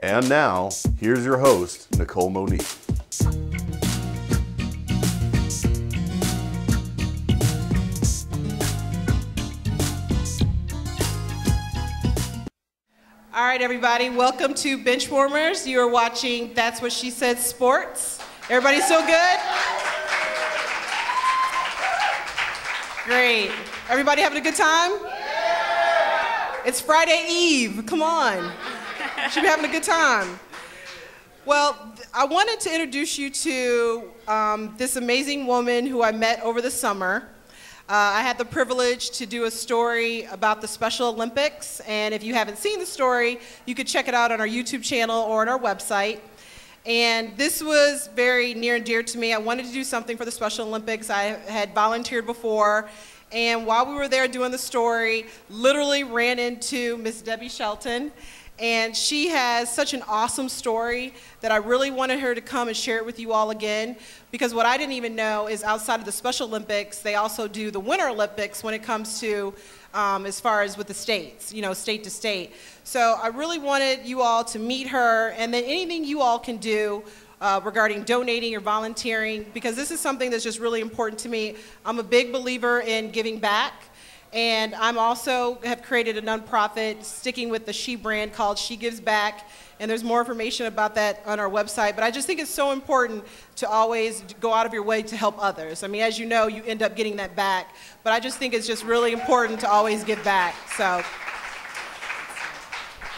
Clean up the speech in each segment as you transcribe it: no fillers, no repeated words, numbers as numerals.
And now, here's your host, Nicole Monique. All right, everybody, welcome to Benchwarmers. You are watching That's What She Said Sports. Everybody still good? Great. Everybody having a good time? It's Friday Eve. Come on. Should be having a good time. Well, I wanted to introduce you to this amazing woman who I met over the summer. I had the privilege to do a story about the Special Olympics, and if you haven't seen the story, you could check it out on our YouTube channel or on our website. And this was very near and dear to me. I wanted to do something for the Special Olympics. I had volunteered before, and while we were there doing the story, literally ran into Miss Debbie Shelton. And she has such an awesome story that I really wanted her to come and share it with you all again, because what I didn't even know is outside of the Special Olympics, they also do the Winter Olympics when it comes to as far as with the states, state to state. So I really wanted you all to meet her, and then anything you all can do regarding donating or volunteering, because this is something that's just really important to me. I'm a big believer in giving back. And I'm also have created a nonprofit sticking with the She brand called She Gives Back. And there's more information about that on our website. But I just think it's so important to always go out of your way to help others. I mean, as you know, you end up getting that back. But I just think it's just really important to always give back.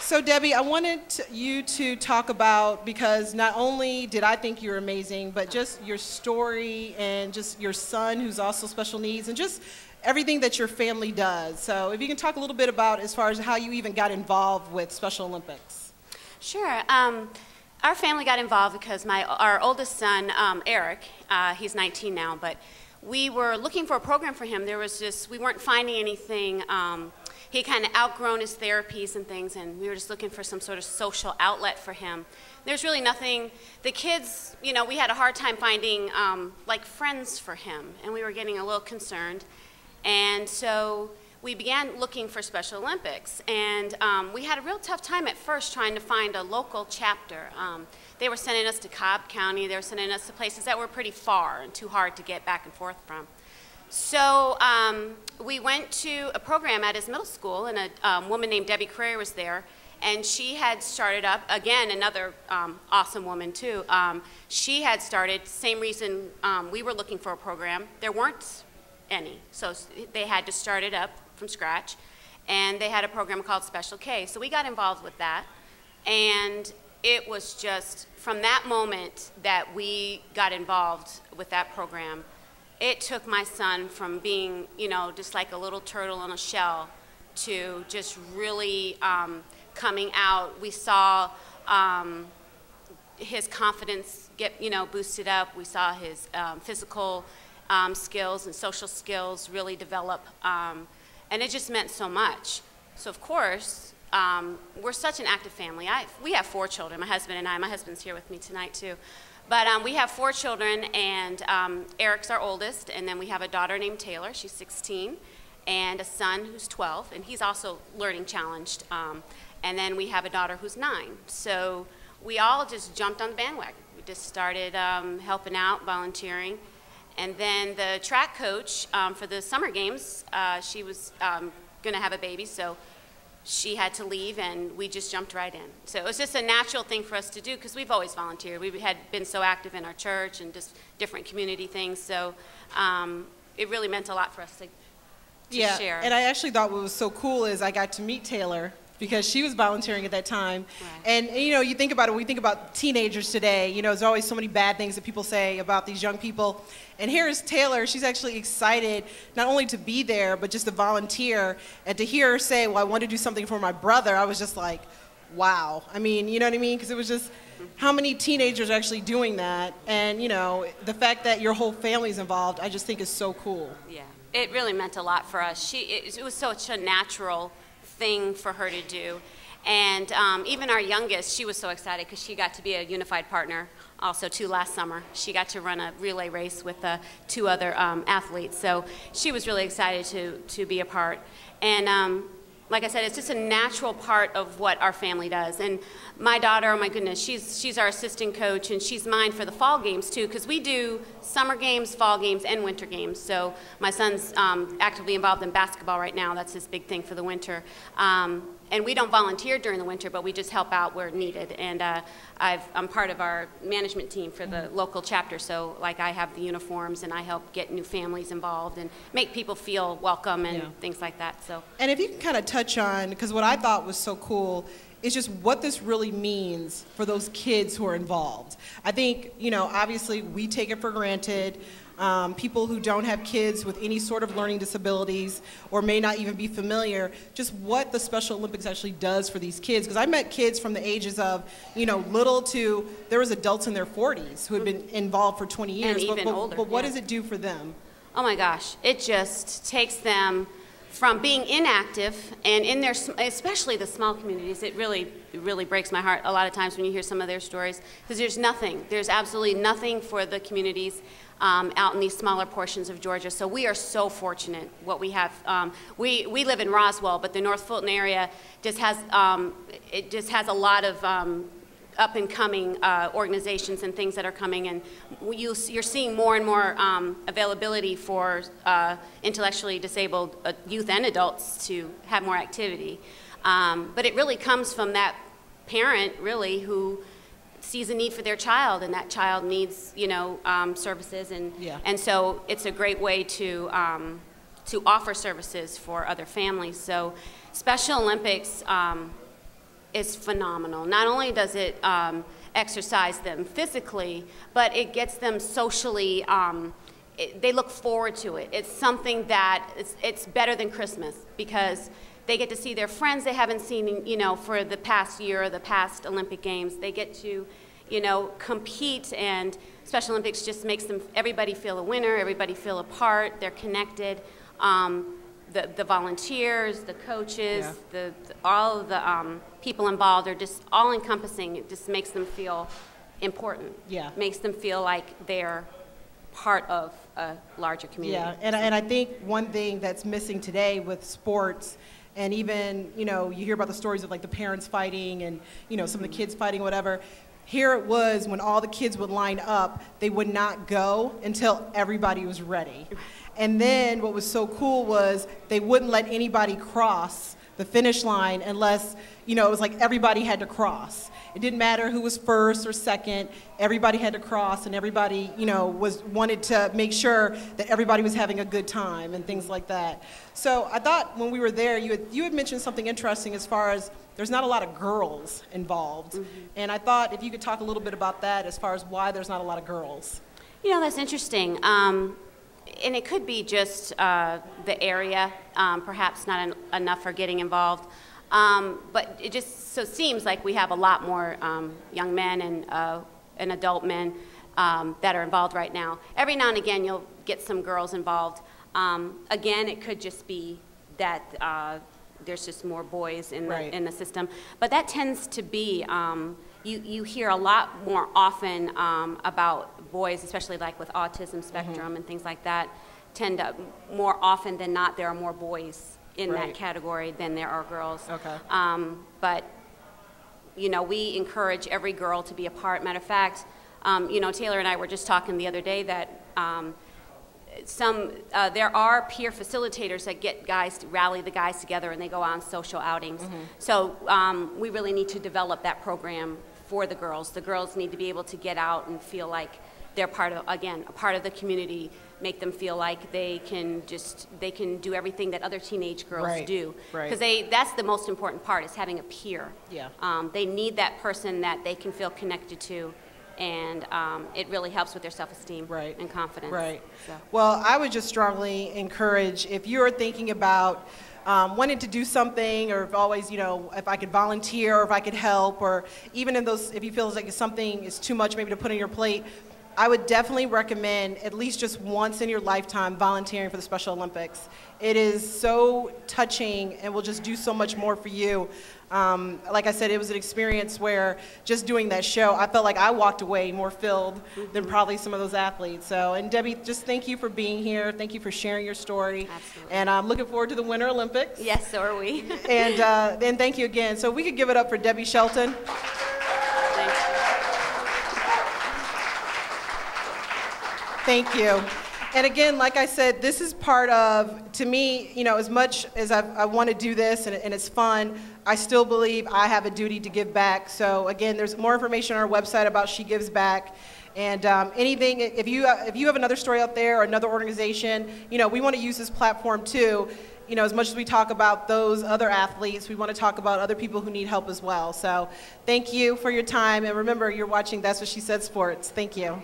So Debbie, I wanted you to talk about, because not only did I think you were amazing, but just your story and just your son who's also special needs and just everything that your family does. So if you can talk a little bit about as far as how you even got involved with Special Olympics. Sure. Our family got involved because our oldest son, Eric, he's 19 now, but we were looking for a program for him. We weren't finding anything. He kind of outgrown his therapies and things, and we were just looking for some sort of social outlet for him. There's really nothing. The kids, we had a hard time finding like friends for him, and we were getting a little concerned. And so we began looking for Special Olympics, and we had a real tough time at first trying to find a local chapter. They were sending us to Cobb County. They were sending us to places that were pretty far and too hard to get back and forth from. So we went to a program at his middle school, and a woman named Debbie Crayer was there, and she had started up, again, another awesome woman too. She had started, same reason we were looking for a program. There weren't any, so they had to start it up from scratch, and they had a program called Special K. So we got involved with that, and it was just from that moment that we got involved with that program. It took my son from being, just like a little turtle in a shell to just really coming out. We saw his confidence get, boosted up. We saw his physical skills and social skills really develop, and it just meant so much. So of course, we're such an active family. We have 4 children, my husband and I. My husband's here with me tonight too. But we have 4 children, and Eric's our oldest, and then we have a daughter named Taylor, she's 16, and a son who's 12, and he's also learning challenged. And then we have a daughter who's 9. So we all just jumped on the bandwagon. We just started helping out, volunteering. And then the track coach for the summer games, she was going to have a baby, so she had to leave, and we just jumped right in. So it was just a natural thing for us to do because we've always volunteered. We had been so active in our church and just different community things, so it really meant a lot for us to share. And I actually thought what was so cool is I got to meet Taylor, because she was volunteering at that time. Right. And you think about it, we think about teenagers today, there's always so many bad things that people say about these young people. And here is Taylor. She's actually excited not only to be there, but just to volunteer. And to hear her say, well, I want to do something for my brother, I was just like, wow. I mean, you know what I mean? Because it was just, how many teenagers are actually doing that? And, the fact that your whole family's involved, I just think is so cool. Yeah, it really meant a lot for us. It was such a natural thing for her to do. And even our youngest, she was so excited because she got to be a unified partner also too last summer. She got to run a relay race with 2 other athletes. So she was really excited to be a part. And like I said, it's just a natural part of what our family does. And my daughter, oh my goodness, she's our assistant coach, and she's mine for the fall games too, because we do summer games, fall games, and winter games. So my son's actively involved in basketball right now. That's his big thing for the winter. And we don't volunteer during the winter, but we just help out where needed. And I'm part of our management team for the local chapter, so like I have the uniforms, and I help get new families involved and make people feel welcome and things like that. So. And if you can kind of touch on, because what I thought was so cool is just what this really means for those kids who are involved. I think, you know, obviously we take it for granted. People who don't have kids with any sort of learning disabilities or may not even be familiar, just what the Special Olympics actually does for these kids. Because I met kids from the ages of, you know, little to, there was adults in their 40s who had been involved for 20 years. And even older. But what does it do for them? Oh my gosh, it just takes them from being inactive, and in their, especially the small communities, it really breaks my heart a lot of times when you hear some of their stories, because there's absolutely nothing for the communities out in these smaller portions of Georgia. So we are so fortunate what we have. We live in Roswell, but the North Fulton area just has, it just has a lot of up and coming organizations and things that are coming, and you're seeing more and more availability for intellectually disabled youth and adults to have more activity. But it really comes from that parent, really, who sees a need for their child, and that child needs, you know, services, and so it's a great way to offer services for other families. So Special Olympics is phenomenal. Not only does it exercise them physically, but it gets them socially, they look forward to it. It's something that, it's better than Christmas, because they get to see their friends they haven't seen, you know, for the past year or the past Olympic Games. They get to, you know, compete, and Special Olympics just makes them, everybody feel a winner, everybody feel a part, they're connected. The volunteers, the coaches, all of the people involved are just all-encompassing. It just makes them feel important. Yeah. Makes them feel like they're part of a larger community. Yeah, and I think one thing that's missing today with sports, and even, you know, you hear about the stories of like the parents fighting and, you know, some of the kids fighting, whatever. Here it was, when all the kids would line up, they would not go until everybody was ready. And then what was so cool was they wouldn't let anybody cross the finish line unless, you know, it was like everybody had to cross. It didn't matter who was first or second, everybody had to cross, and everybody, you know, wanted to make sure that everybody was having a good time and things like that. So I thought when we were there, you had mentioned something interesting as far as there's not a lot of girls involved. And I thought if you could talk a little bit about that as far as why there's not a lot of girls. You know, that's interesting. And it could be just the area, perhaps not enough are getting involved. But it just so seems like we have a lot more young men and adult men that are involved right now. Every now and again, you'll get some girls involved. Again, it could just be that there's just more boys in the system. But that tends to be, you hear a lot more often about boys, especially like with autism spectrum and things like that, tend to, more often than not, there are more boys in that category than there are girls. Okay. But, you know, we encourage every girl to be a part. Matter of fact, you know, Taylor and I were just talking the other day that there are peer facilitators that get guys to rally the guys together, and they go on social outings. So we really need to develop that program for the girls. The girls need to be able to get out and feel like they're part of, again, a part of the community, make them feel like they can do everything that other teenage girls do. Because that's the most important part, is having a peer. Yeah. They need that person that they can feel connected to, and it really helps with their self-esteem and confidence. So. Well, I would just strongly encourage, if you're thinking about wanting to do something, or if always, you know, if I could volunteer, or if I could help, or even in those, if you feel like something is too much maybe to put on your plate, I would definitely recommend at least just once in your lifetime volunteering for the Special Olympics. It is so touching and will just do so much more for you. Like I said, it was an experience where just doing that show, I felt like I walked away more filled than probably some of those athletes. So, and Debbie, just thank you for being here. Thank you for sharing your story. Absolutely. And I'm looking forward to the Winter Olympics. Yes, so are we. And thank you again. So we could give it up for Debbie Shelton. Thank you. And again, like I said, this is part of, to me, you know, as much as I want to do this and it's fun, I still believe I have a duty to give back. So again, there's more information on our website about She Gives Back. And anything, if you have another story out there or another organization, you know, we want to use this platform too. You know, as much as we talk about those other athletes, we want to talk about other people who need help as well. So thank you for your time. And remember, you're watching That's What She Said Sports. Thank you.